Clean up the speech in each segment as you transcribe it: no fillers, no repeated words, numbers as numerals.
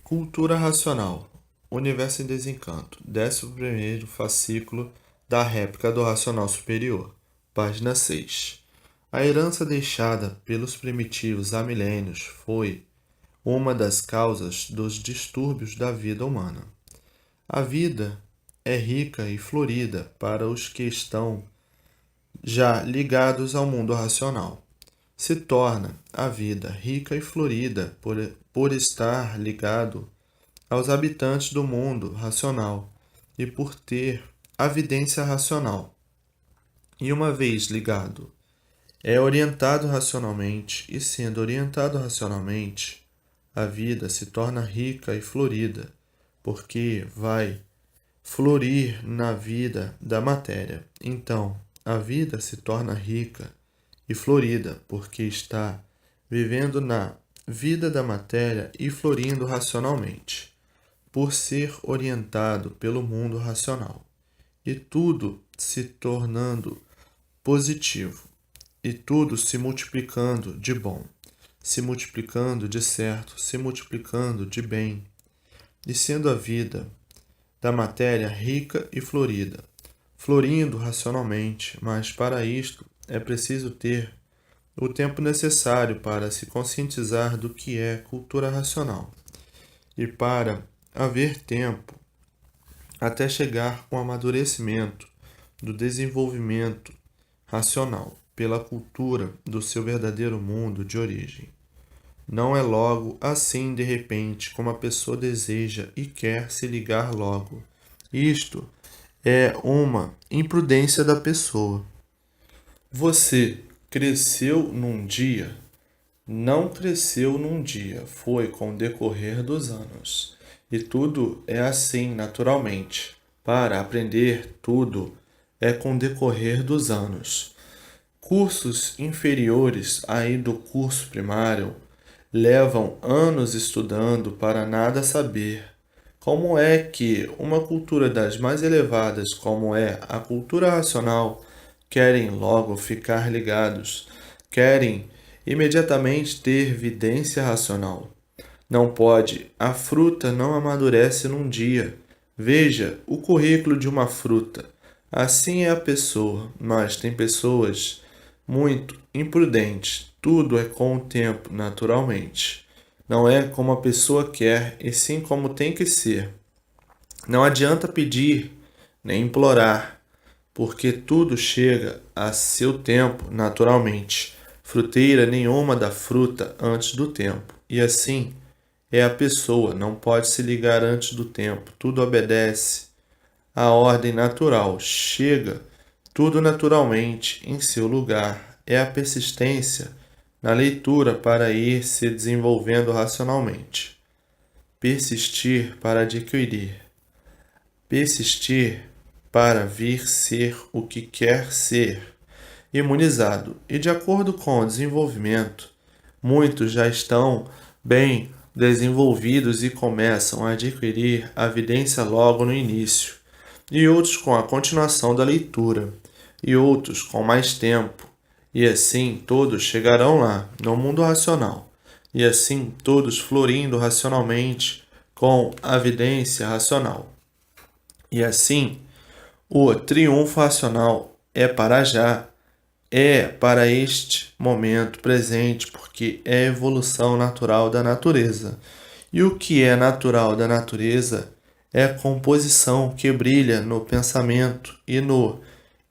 Cultura Racional. Universo em Desencanto. 11º fascículo da Réplica do Racional Superior. Página 6. A herança deixada pelos primitivos há milênios foi uma das causas dos distúrbios da vida humana. A vida é rica e florida para os que estão já ligados ao mundo racional. Se torna a vida rica e florida por estar ligado aos habitantes do mundo racional e por ter a vidência racional. E uma vez ligado, é orientado racionalmente, e sendo orientado racionalmente, a vida se torna rica e florida, porque vai florir na vida da matéria. Então, a vida se torna rica e florida, porque está vivendo na vida da matéria e florindo racionalmente, por ser orientado pelo mundo racional, e tudo se tornando positivo, e tudo se multiplicando de bom, se multiplicando de certo, se multiplicando de bem, e sendo a vida da matéria rica e florida, florindo racionalmente, mas para isto é preciso ter o tempo necessário para se conscientizar do que é cultura racional, e para haver tempo até chegar com o amadurecimento do desenvolvimento racional pela cultura do seu verdadeiro mundo de origem. Não é logo assim de repente como a pessoa deseja e quer se ligar logo. Isto é uma imprudência da pessoa. Você cresceu num dia? Não cresceu num dia, foi com o decorrer dos anos. E tudo é assim naturalmente. Para aprender tudo é com o decorrer dos anos. Cursos inferiores aí do curso primário levam anos estudando para nada saber. Como é que uma cultura das mais elevadas, como é a cultura racional, querem logo ficar ligados, querem imediatamente ter vidência racional? Não pode, a fruta não amadurece num dia. Veja o currículo de uma fruta. Assim é a pessoa, mas tem pessoas muito imprudentes. Tudo é com o tempo, naturalmente. Não é como a pessoa quer, e sim como tem que ser. Não adianta pedir, nem implorar, porque tudo chega a seu tempo, naturalmente. Fruteira nenhuma dá fruta antes do tempo. E assim é a pessoa, não pode se ligar antes do tempo. Tudo obedece à ordem natural. Chega tudo naturalmente em seu lugar. É a persistência na leitura para ir se desenvolvendo racionalmente. Persistir para adquirir. Persistir para vir ser o que quer ser. Imunizado. E de acordo com o desenvolvimento, muitos já estão bem desenvolvidos e começam a adquirir a vidência logo no início, e outros com a continuação da leitura, e outros com mais tempo, e assim todos chegarão lá, no mundo racional, e assim todos florindo racionalmente com a vidência racional. E assim, o triunfo racional é para já, é para este momento presente, porque é a evolução natural da natureza. E o que é natural da natureza é a composição que brilha no pensamento e no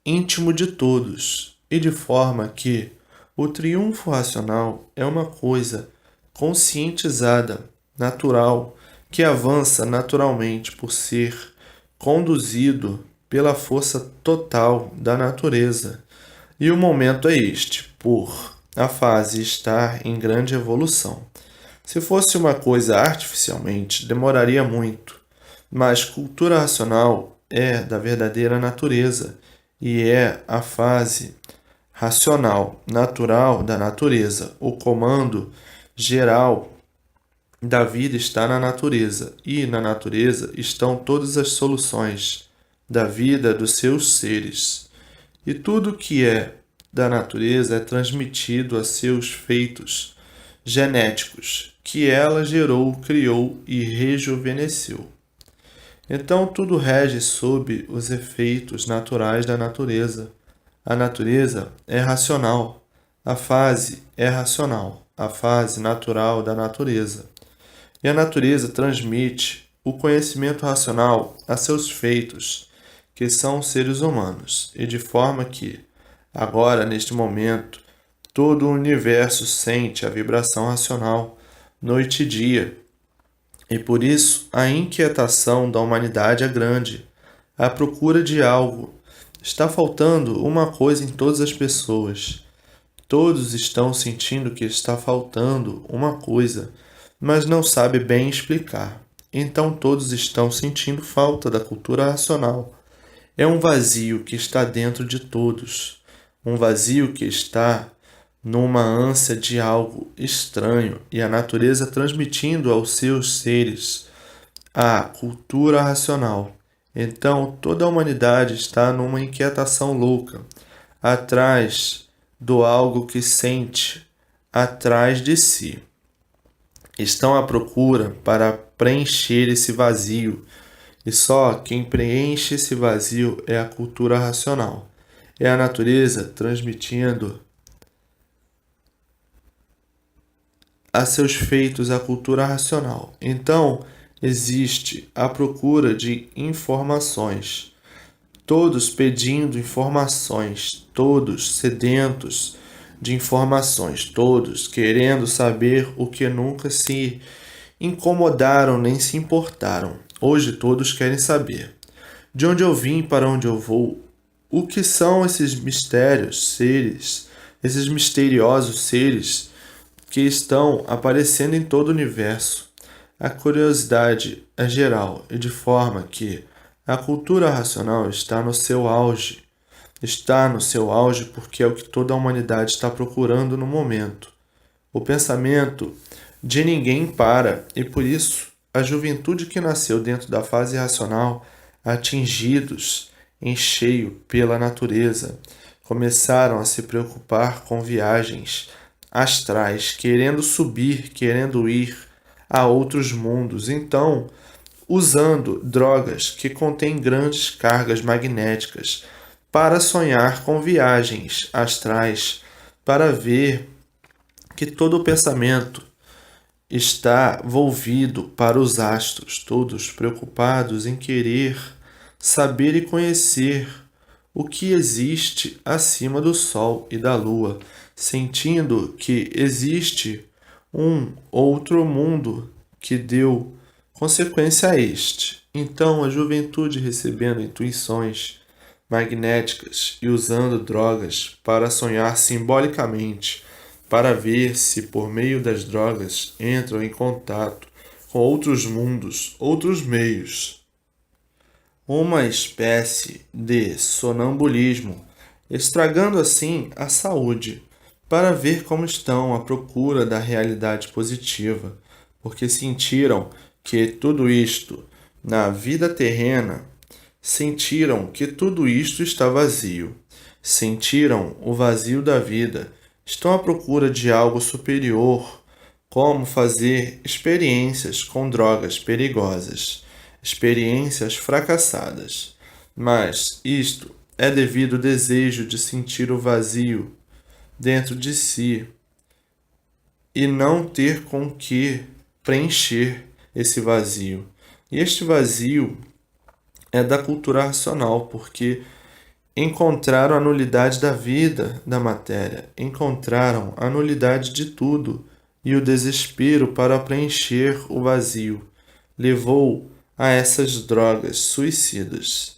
íntimo de todos, e de forma que o triunfo racional é uma coisa conscientizada, natural, que avança naturalmente por ser conduzido pela força total da natureza. E o momento é este, por a fase estar em grande evolução. Se fosse uma coisa artificialmente, demoraria muito, mas cultura racional é da verdadeira natureza e é a fase racional, natural da natureza. O comando geral da vida está na natureza, e na natureza estão todas as soluções da vida dos seus seres. E tudo que é da natureza é transmitido a seus feitos, genéticos, que ela gerou, criou e rejuvenesceu. Então tudo rege sob os efeitos naturais da natureza. A natureza é racional, a fase é racional, a fase natural da natureza. E a natureza transmite o conhecimento racional a seus feitos, que são os seres humanos, e de forma que, agora, neste momento, todo o universo sente a vibração racional, noite e dia, e por isso a inquietação da humanidade é grande, à procura de algo. Está faltando uma coisa em todas as pessoas. Todos estão sentindo que está faltando uma coisa, mas não sabe bem explicar. Então todos estão sentindo falta da cultura racional. É um vazio que está dentro de todos, um vazio que está numa ânsia de algo estranho e a natureza transmitindo aos seus seres a cultura racional. Então toda a humanidade está numa inquietação louca, atrás do algo que sente, atrás de si. Estão à procura para preencher esse vazio, e só quem preenche esse vazio é a cultura racional. É a natureza transmitindo a seus feitos a cultura racional. Então, existe a procura de informações. Todos pedindo informações, todos sedentos de informações, todos querendo saber o que nunca se incomodaram nem se importaram. Hoje todos querem saber de onde eu vim, para onde eu vou, o que são esses mistérios, seres, esses misteriosos seres que estão aparecendo em todo o universo. A curiosidade é geral e de forma que a cultura racional está no seu auge. Está no seu auge porque é o que toda a humanidade está procurando no momento. O pensamento de ninguém para, e por isso a juventude que nasceu dentro da fase racional, atingidos em cheio pela natureza, começaram a se preocupar com viagens astrais, querendo subir, querendo ir a outros mundos. Então, usando drogas que contêm grandes cargas magnéticas para sonhar com viagens astrais, para ver que todo o pensamento está volvido para os astros, todos preocupados em querer saber e conhecer o que existe acima do Sol e da Lua, sentindo que existe um outro mundo que deu consequência a este. Então, a juventude recebendo intuições magnéticas e usando drogas para sonhar simbolicamente, para ver se por meio das drogas entram em contato com outros mundos, outros meios. Uma espécie de sonambulismo, estragando assim a saúde, para ver como estão à procura da realidade positiva, porque sentiram que tudo isto na vida terrena, sentiram que tudo isto está vazio, sentiram o vazio da vida, estão à procura de algo superior, como fazer experiências com drogas perigosas, experiências fracassadas. Mas isto é devido ao desejo de sentir o vazio dentro de si e não ter com que preencher esse vazio. E este vazio é da cultura racional, porque encontraram a nulidade da vida, da matéria, encontraram a nulidade de tudo e o desespero para preencher o vazio levou a essas drogas suicidas.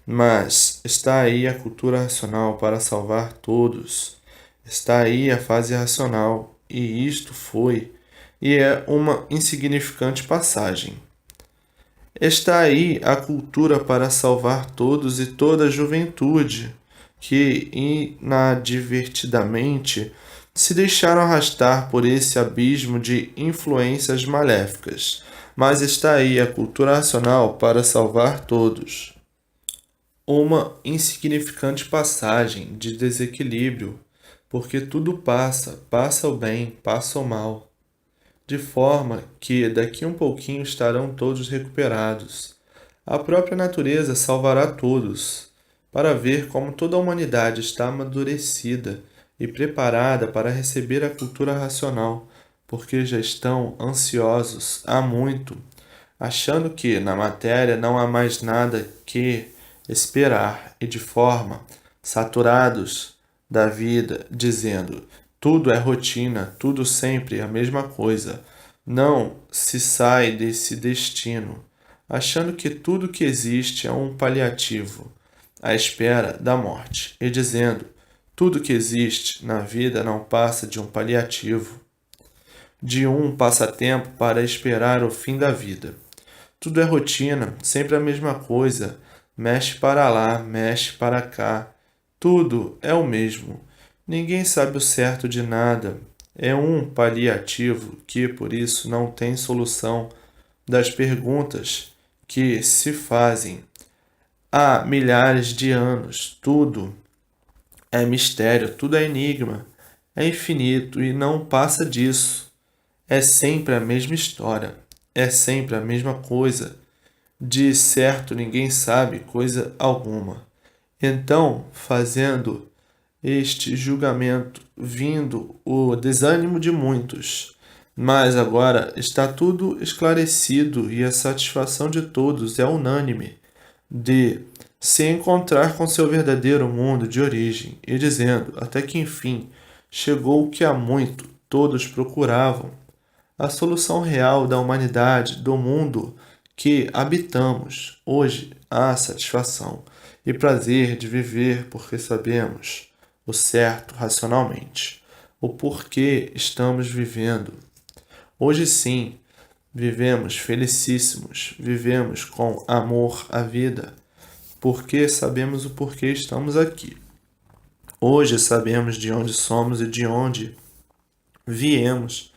Mas está aí a cultura racional para salvar todos. Está aí a fase racional, e isto foi e é uma insignificante passagem. Está aí a cultura para salvar todos e toda a juventude, que inadvertidamente se deixaram arrastar por esse abismo de influências maléficas. Mas está aí a cultura racional para salvar todos. Uma insignificante passagem de desequilíbrio, porque tudo passa, passa o bem, passa o mal. de forma que daqui um pouquinho estarão todos recuperados. A própria natureza salvará todos, para ver como toda a humanidade está amadurecida e preparada para receber a cultura racional, porque já estão ansiosos há muito, achando que na matéria não há mais nada que esperar e de forma saturados da vida, dizendo: tudo é rotina, tudo sempre a mesma coisa. Não se sai desse destino, achando que tudo que existe é um paliativo, à espera da morte, e dizendo: tudo que existe na vida não passa de um paliativo, de um passatempo para esperar o fim da vida. Tudo é rotina, sempre a mesma coisa. Mexe para lá, mexe para cá. Tudo é o mesmo. Ninguém sabe o certo de nada. É um paliativo que, por isso, não tem solução das perguntas que se fazem há milhares de anos. Tudo é mistério, tudo é enigma, é infinito e não passa disso. É sempre a mesma história, é sempre a mesma coisa. De certo, ninguém sabe coisa alguma. Então, fazendo este julgamento, vindo o desânimo de muitos. Mas agora está tudo esclarecido e a satisfação de todos é unânime de se encontrar com seu verdadeiro mundo de origem e dizendo, até que enfim, chegou o que há muito todos procuravam, a solução real da humanidade, do mundo que habitamos. Hoje há satisfação e prazer de viver porque sabemos o certo racionalmente, o porquê estamos vivendo. Hoje sim, vivemos felicíssimos, vivemos com amor à vida, porque sabemos o porquê estamos aqui. Hoje sabemos de onde somos e de onde viemos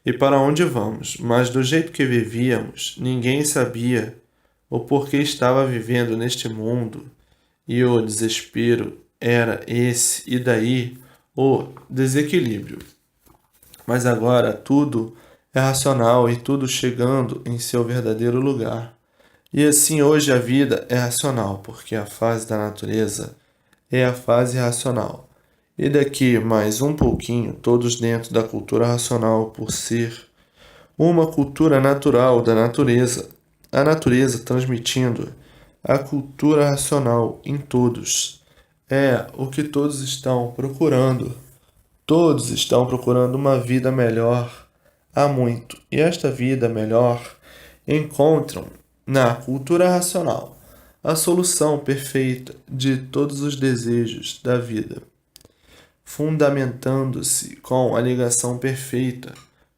e para onde vamos, mas do jeito que vivíamos, ninguém sabia o porquê estava vivendo neste mundo, e o desespero era esse, e daí o desequilíbrio. Mas agora tudo é racional e tudo chegando em seu verdadeiro lugar. E assim hoje a vida é racional, porque a fase da natureza é a fase racional. E daqui mais um pouquinho, todos dentro da cultura racional, por ser uma cultura natural da natureza, a natureza transmitindo a cultura racional em todos. É o que todos estão procurando. Todos estão procurando uma vida melhor há muito. E esta vida melhor encontram na cultura racional a solução perfeita de todos os desejos da vida, fundamentando-se com a ligação perfeita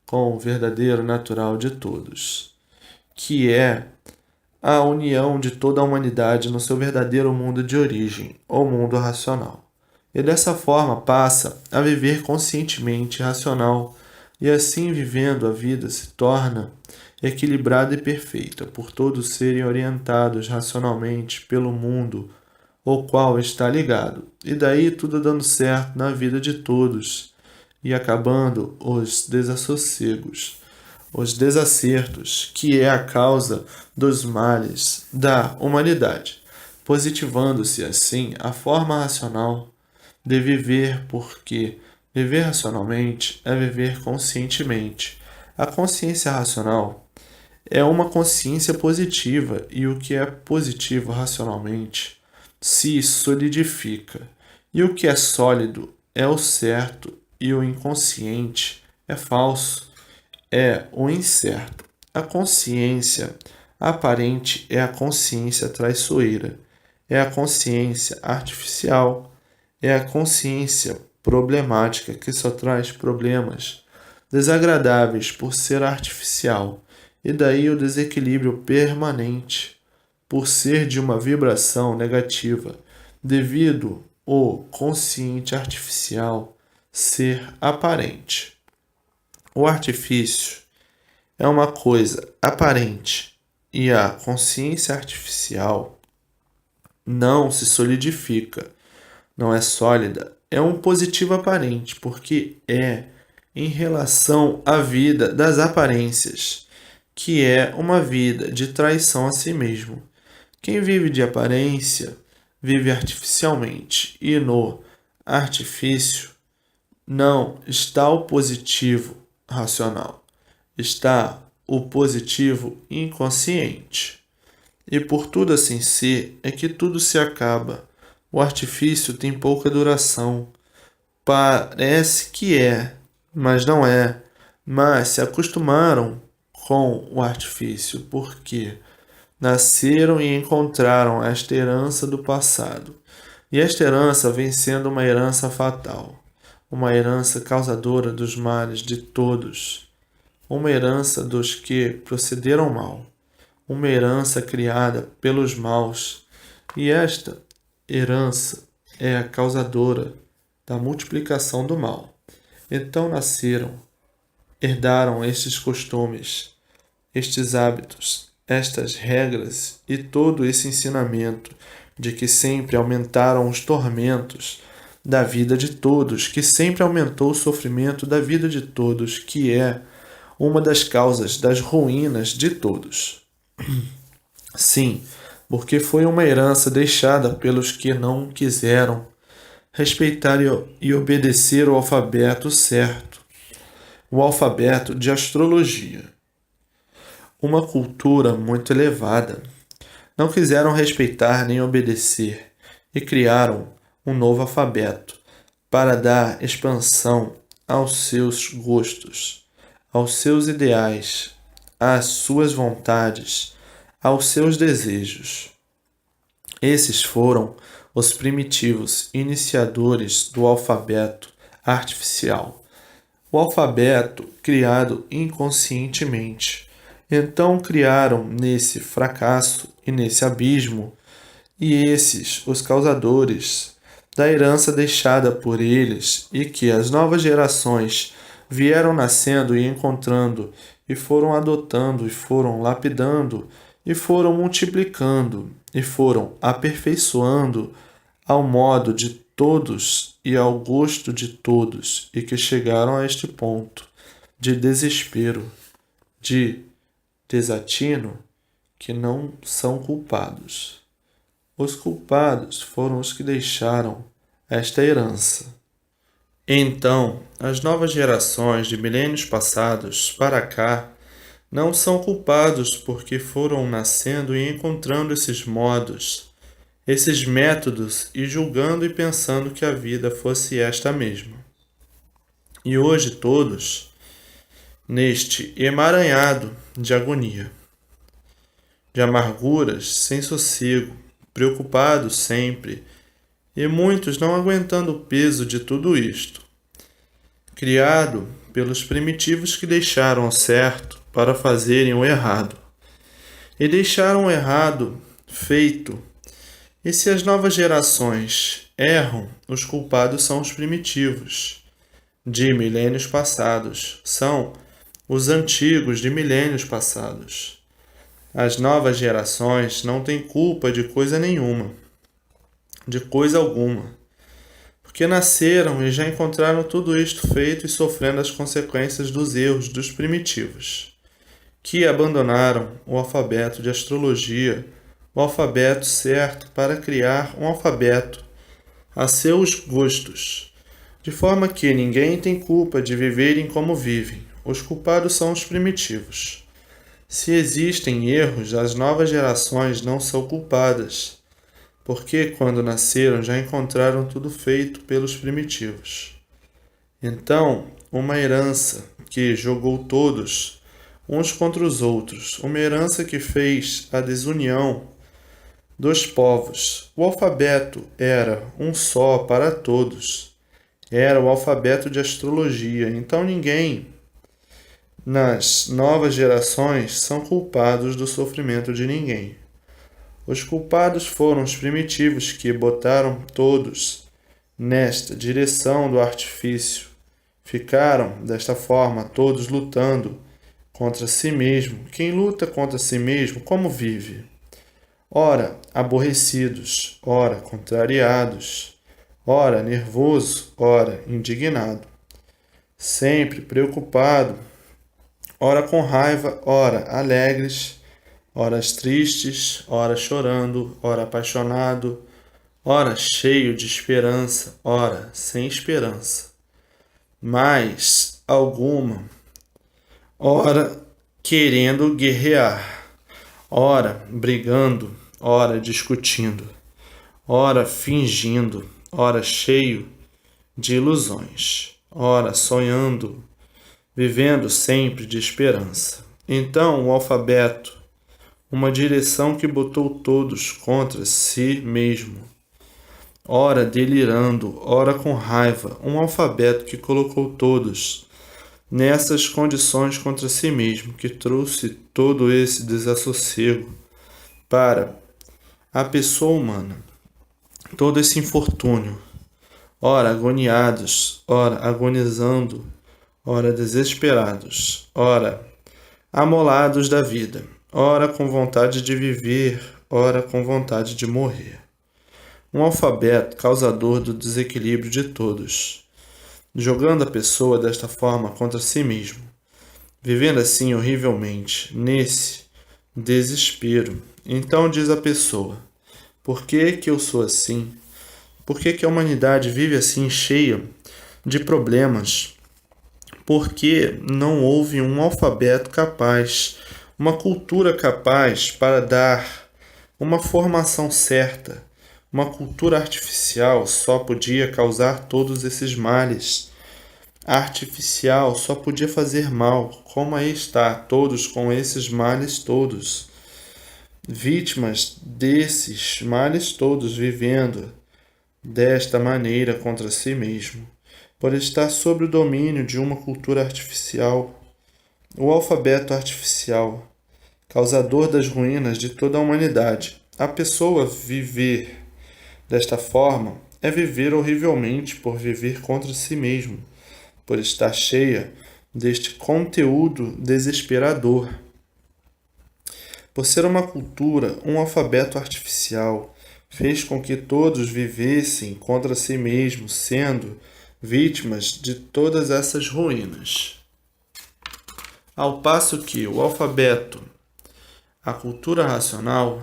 com o verdadeiro natural de todos, que é a união de toda a humanidade no seu verdadeiro mundo de origem, ou mundo racional. E dessa forma passa a viver conscientemente racional, e assim vivendo a vida se torna equilibrada e perfeita, por todos serem orientados racionalmente pelo mundo o qual está ligado, e daí tudo dando certo na vida de todos, e acabando os desassossegos, os desacertos, que é a causa dos males da humanidade, positivando-se assim a forma racional de viver, porque viver racionalmente é viver conscientemente. A consciência racional é uma consciência positiva, e o que é positivo racionalmente se solidifica, e o que é sólido é o certo, e o inconsciente é falso, é o incerto. A consciência aparente é a consciência traiçoeira, é a consciência artificial, é a consciência problemática que só traz problemas desagradáveis por ser artificial, e daí o desequilíbrio permanente por ser de uma vibração negativa, devido ao consciente artificial ser aparente. O artifício é uma coisa aparente e a consciência artificial não se solidifica, não é sólida. É um positivo aparente, porque é em relação à vida das aparências, que é uma vida de traição a si mesmo. Quem vive de aparência vive artificialmente, e no artifício não está o positivo racional, está o positivo inconsciente. E por tudo assim ser, é que tudo se acaba. O artifício tem pouca duração. Parece que é, mas não é. Mas se acostumaram com o artifício, porque nasceram e encontraram esta herança do passado. E esta herança vem sendo uma herança fatal, uma herança causadora dos males de todos, uma herança dos que procederam mal, uma herança criada pelos maus. E esta herança é a causadora da multiplicação do mal. Então nasceram, herdaram estes costumes, estes hábitos, estas regras e todo esse ensinamento de que sempre aumentaram os tormentos da vida de todos, que sempre aumentou o sofrimento da vida de todos, que é uma das causas das ruínas de todos. Sim, porque foi uma herança deixada pelos que não quiseram respeitar e obedecer o alfabeto certo, o alfabeto de astrologia. Uma cultura muito elevada. Não quiseram respeitar nem obedecer e criaram um novo alfabeto para dar expansão aos seus gostos, aos seus ideais, às suas vontades, aos seus desejos. Esses foram os primitivos iniciadores do alfabeto artificial, o alfabeto criado inconscientemente. Então criaram nesse fracasso e nesse abismo, e esses os causadores da herança deixada por eles e que as novas gerações vieram nascendo e encontrando e foram adotando e foram lapidando e foram multiplicando e foram aperfeiçoando ao modo de todos e ao gosto de todos, e que chegaram a este ponto de desespero, de desatino, que não são culpados. Os culpados foram os que deixaram esta herança. Então, as novas gerações de milênios passados para cá não são culpados porque foram nascendo e encontrando esses modos, esses métodos e julgando e pensando que a vida fosse esta mesma. E hoje todos, neste emaranhado de agonia, de amarguras, sem sossego, preocupados sempre, e muitos não aguentando o peso de tudo isto, criado pelos primitivos que deixaram o certo para fazerem o errado, e deixaram o errado feito. E se as novas gerações erram, os culpados são os primitivos de milênios passados, são os antigos de milênios passados. As novas gerações não têm culpa de coisa nenhuma, de coisa alguma, porque nasceram e já encontraram tudo isto feito e sofrendo as consequências dos erros dos primitivos, que abandonaram o alfabeto de astrologia, o alfabeto certo para criar um alfabeto a seus gostos, de forma que ninguém tem culpa de viverem como vivem. Os culpados são os primitivos. Se existem erros, as novas gerações não são culpadas, porque quando nasceram já encontraram tudo feito pelos primitivos. Então, uma herança que jogou todos uns contra os outros, uma herança que fez a desunião dos povos. O alfabeto era um só para todos. Era o alfabeto de astrologia. Então ninguém nas novas gerações são culpados do sofrimento de ninguém. Os culpados foram os primitivos que botaram todos nesta direção do artifício. Ficaram, desta forma, todos lutando contra si mesmo. Quem luta contra si mesmo, como vive? Ora aborrecidos, ora contrariados, ora nervoso, ora indignado. sempre preocupado, ora com raiva, ora alegres, ora tristes, ora chorando, ora apaixonado, ora cheio de esperança, ora sem esperança, mais alguma, ora querendo guerrear, ora brigando, ora discutindo, ora fingindo, ora cheio de ilusões, ora sonhando, vivendo sempre de esperança. Então, o alfabeto, uma direção que botou todos contra si mesmo, ora delirando, ora com raiva, um alfabeto que colocou todos nessas condições contra si mesmo, que trouxe todo esse desassossego para a pessoa humana, todo esse infortúnio, ora agoniados, ora agonizando, ora desesperados, ora amolados da vida, ora com vontade de viver, ora com vontade de morrer. Um alfabeto causador do desequilíbrio de todos, jogando a pessoa desta forma contra si mesmo, vivendo assim horrivelmente, nesse desespero. Então diz a pessoa: por que que eu sou assim? Por que que a humanidade vive assim, cheia de problemas? Por que não houve um alfabeto capaz, uma cultura capaz para dar uma formação certa? Uma cultura artificial só podia causar todos esses males. Artificial só podia fazer mal, como aí está, todos com esses males todos. Vítimas desses males todos, vivendo desta maneira contra si mesmo, por estar sob o domínio de uma cultura artificial. O alfabeto artificial, causador das ruínas de toda a humanidade. A pessoa viver desta forma é viver horrivelmente por viver contra si mesmo, por estar cheia deste conteúdo desesperador. Por ser uma cultura, um alfabeto artificial, fez com que todos vivessem contra si mesmos, sendo vítimas de todas essas ruínas. Ao passo que o alfabeto, a cultura racional,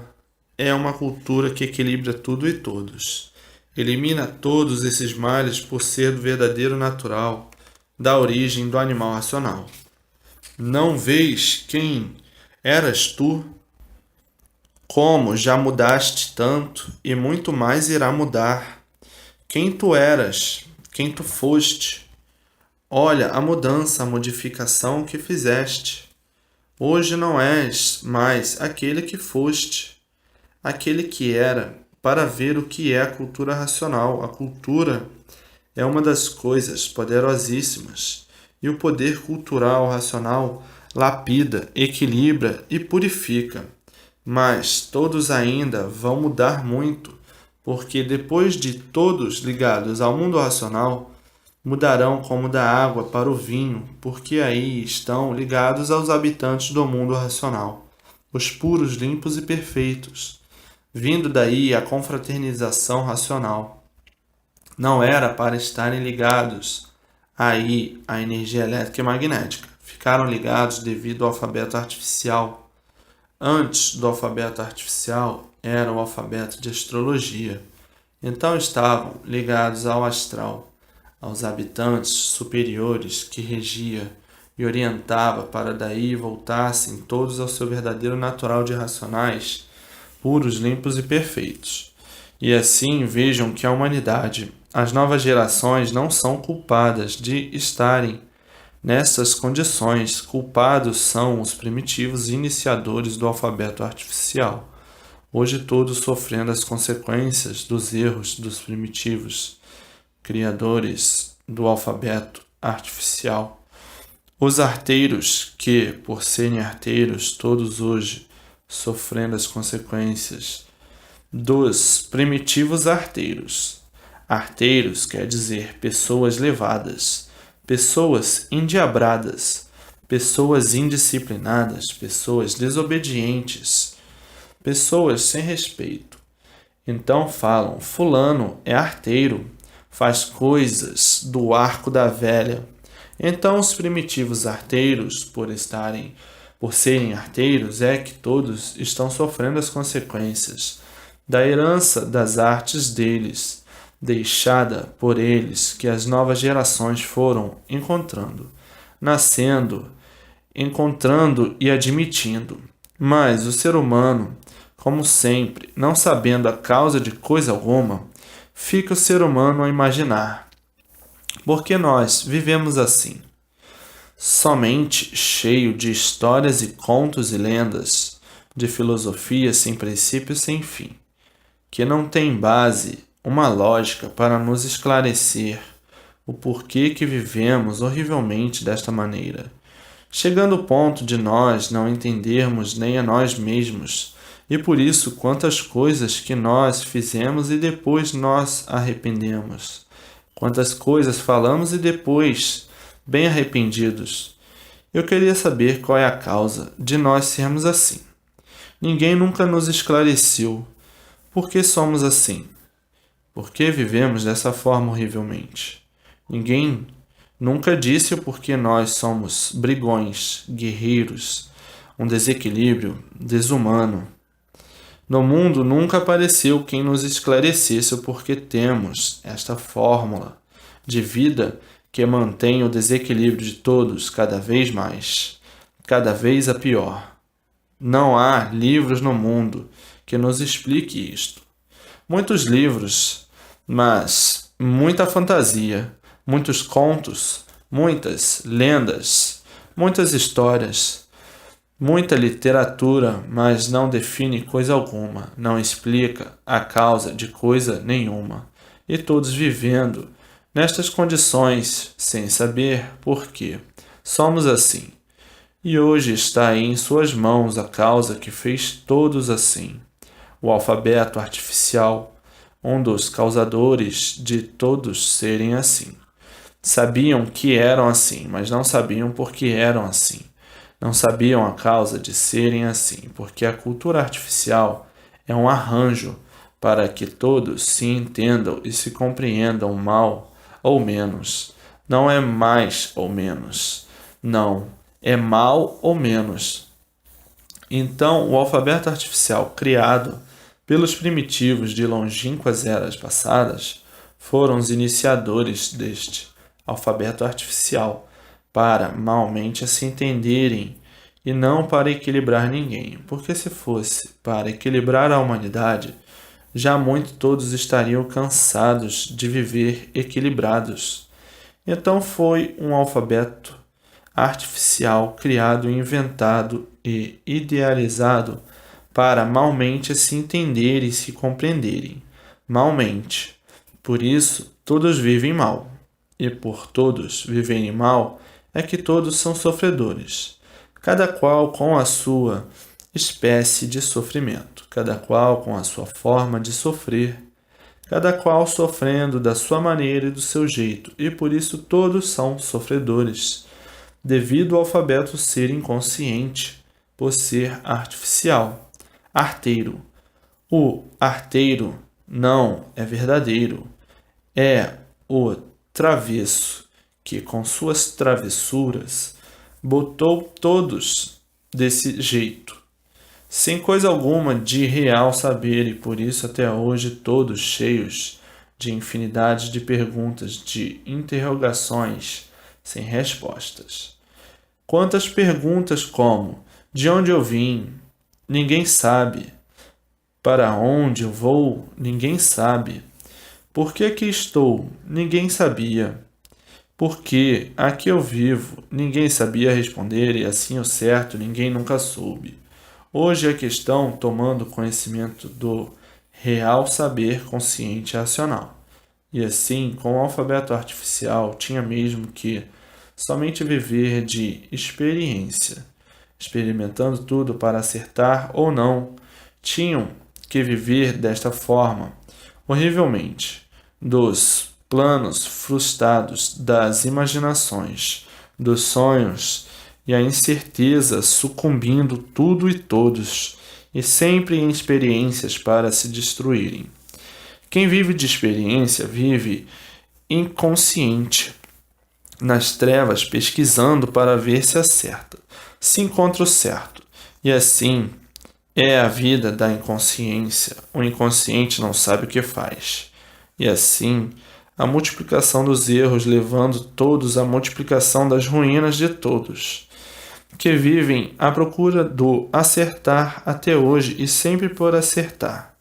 é uma cultura que equilibra tudo e todos. Elimina todos esses males por ser do verdadeiro natural, da origem do animal racional. Não vês quem eras tu? Como já mudaste tanto e muito mais irá mudar. Quem tu eras, quem tu foste. Olha a mudança, a modificação que fizeste. Hoje não és mais aquele que foste, aquele que era, para ver o que é a cultura racional. A cultura é uma das coisas poderosíssimas, e o poder cultural racional lapida, equilibra e purifica. Mas todos ainda vão mudar muito, porque depois de todos ligados ao mundo racional, mudarão como da água para o vinho, porque aí estão ligados aos habitantes do mundo racional, os puros, limpos e perfeitos. Vindo daí a confraternização racional. Não era para estarem ligados aí à energia elétrica e magnética. Ficaram ligados devido ao alfabeto artificial. Antes do alfabeto artificial era o alfabeto de astrologia. Então estavam ligados ao astral, aos habitantes superiores que regia e orientava para daí voltassem todos ao seu verdadeiro natural de racionais, puros, limpos e perfeitos. E assim vejam que a humanidade, as novas gerações não são culpadas de estarem nessas condições. Culpados são os primitivos iniciadores do alfabeto artificial, hoje todos sofrendo as consequências dos erros dos primitivos criadores do alfabeto artificial. Os arteiros que, por serem arteiros, todos hoje sofrendo as consequências dos primitivos arteiros. Arteiros quer dizer pessoas levadas, pessoas endiabradas, pessoas indisciplinadas, pessoas desobedientes, pessoas sem respeito. Então falam: fulano é arteiro, faz coisas do arco da velha. Então, os primitivos arteiros, por serem arteiros, é que todos estão sofrendo as consequências da herança das artes deles, deixada por eles, que as novas gerações foram encontrando, nascendo, encontrando e admitindo. Mas o ser humano, como sempre, não sabendo a causa de coisa alguma, fica o ser humano a imaginar. Porque nós vivemos assim, somente cheio de histórias e contos e lendas, de filosofia sem princípio e sem fim, que não tem base, uma lógica para nos esclarecer o porquê que vivemos horrivelmente desta maneira, chegando ao ponto de nós não entendermos nem a nós mesmos, e por isso quantas coisas que nós fizemos e depois nós arrependemos, quantas coisas falamos e depois bem arrependidos. Eu queria saber qual é a causa de nós sermos assim. Ninguém nunca nos esclareceu por que somos assim, por que vivemos dessa forma horrivelmente. Ninguém nunca disse o porquê nós somos brigões, guerreiros, um desequilíbrio desumano. No mundo nunca apareceu quem nos esclarecesse o porquê temos esta fórmula de vida que mantém o desequilíbrio de todos cada vez mais, cada vez a pior. Não há livros no mundo que nos explique isto. Muitos livros, mas muita fantasia, muitos contos, muitas lendas, muitas histórias, muita literatura, mas não define coisa alguma, não explica a causa de coisa nenhuma. E todos vivendo nestas condições, sem saber por quê. Somos assim. E hoje está aí em suas mãos a causa que fez todos assim. O alfabeto artificial, um dos causadores de todos serem assim. Sabiam que eram assim, mas não sabiam por que eram assim. Não sabiam a causa de serem assim, porque a cultura artificial é um arranjo para que todos se entendam e se compreendam mal ou menos. Não é mais ou menos. Não, é mal ou menos. Então, o alfabeto artificial criado pelos primitivos de longínquas eras passadas foram os iniciadores deste alfabeto artificial para malmente se entenderem e não para equilibrar ninguém, porque se fosse para equilibrar a humanidade, já muito todos estariam cansados de viver equilibrados. Então foi um alfabeto artificial criado, inventado e idealizado para malmente se entenderem e se compreenderem. Malmente. Por isso, todos vivem mal. E por todos viverem mal, é que todos são sofredores, cada qual com a sua espécie de sofrimento, cada qual com a sua forma de sofrer, cada qual sofrendo da sua maneira e do seu jeito, e por isso todos são sofredores, devido ao alfabeto ser inconsciente, por ser artificial. Arteiro. O arteiro não é verdadeiro, é o travesso que com suas travessuras botou todos desse jeito, sem coisa alguma de real saber, e por isso até hoje todos cheios de infinidade de perguntas, de interrogações sem respostas. Quantas perguntas como: de onde eu vim? Ninguém sabe. Para onde eu vou? Ninguém sabe. Por que aqui estou? Ninguém sabia. Por que aqui eu vivo? Ninguém sabia responder, e assim o certo ninguém nunca soube. Hoje a questão tomando conhecimento do real saber consciente e racional. E assim, com o alfabeto artificial, tinha mesmo que somente viver de experiência, experimentando tudo para acertar ou não. Tinham que viver desta forma, horrivelmente, dos planos frustrados, das imaginações, dos sonhos e a incerteza sucumbindo tudo e todos, e sempre em experiências para se destruírem. Quem vive de experiência vive inconsciente, nas trevas pesquisando para ver se acerta, se encontra o certo. E assim é a vida da inconsciência. O inconsciente não sabe o que faz. E assim, a multiplicação dos erros levando todos à multiplicação das ruínas de todos, que vivem à procura do acertar até hoje e sempre por acertar.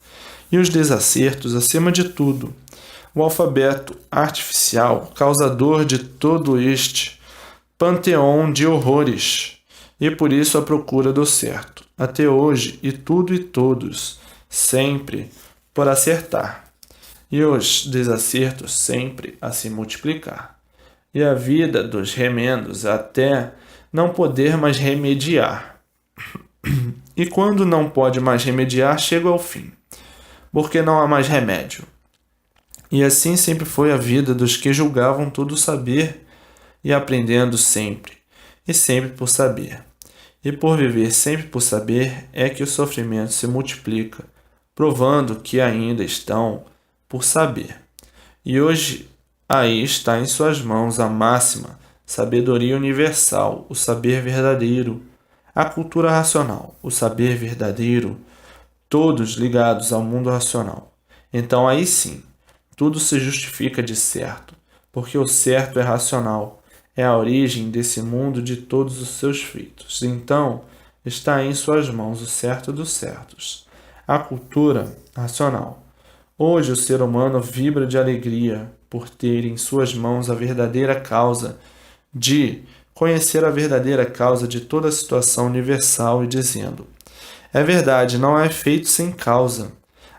E os desacertos acima de tudo. O alfabeto artificial, causador de todo este panteão de horrores, e por isso a procura do certo, até hoje e tudo e todos, sempre por acertar, e os desacertos sempre a se multiplicar, e a vida dos remendos até não poder mais remediar. E quando não pode mais remediar, chega ao fim, porque não há mais remédio. E assim sempre foi a vida dos que julgavam tudo saber e aprendendo sempre, e sempre por saber. E por viver sempre por saber é que o sofrimento se multiplica, provando que ainda estão por saber. E hoje aí está em suas mãos a máxima sabedoria universal, o saber verdadeiro, a cultura racional, o saber verdadeiro, todos ligados ao mundo racional. Então aí sim, tudo se justifica de certo, porque o certo é racional, é a origem desse mundo de todos os seus feitos. Então, está em suas mãos o certo dos certos, a cultura racional. Hoje o ser humano vibra de alegria por ter em suas mãos a verdadeira causa de conhecer a verdadeira causa de toda a situação universal e dizendo: é verdade, não há efeito sem causa.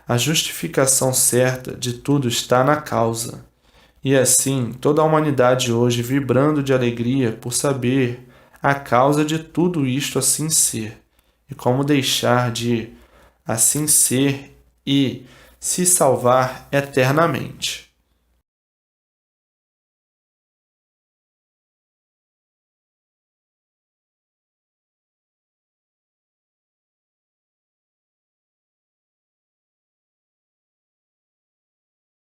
A justificação certa de tudo está na causa. E assim, toda a humanidade hoje vibrando de alegria por saber a causa de tudo isto assim ser, e como deixar de assim ser e se salvar eternamente.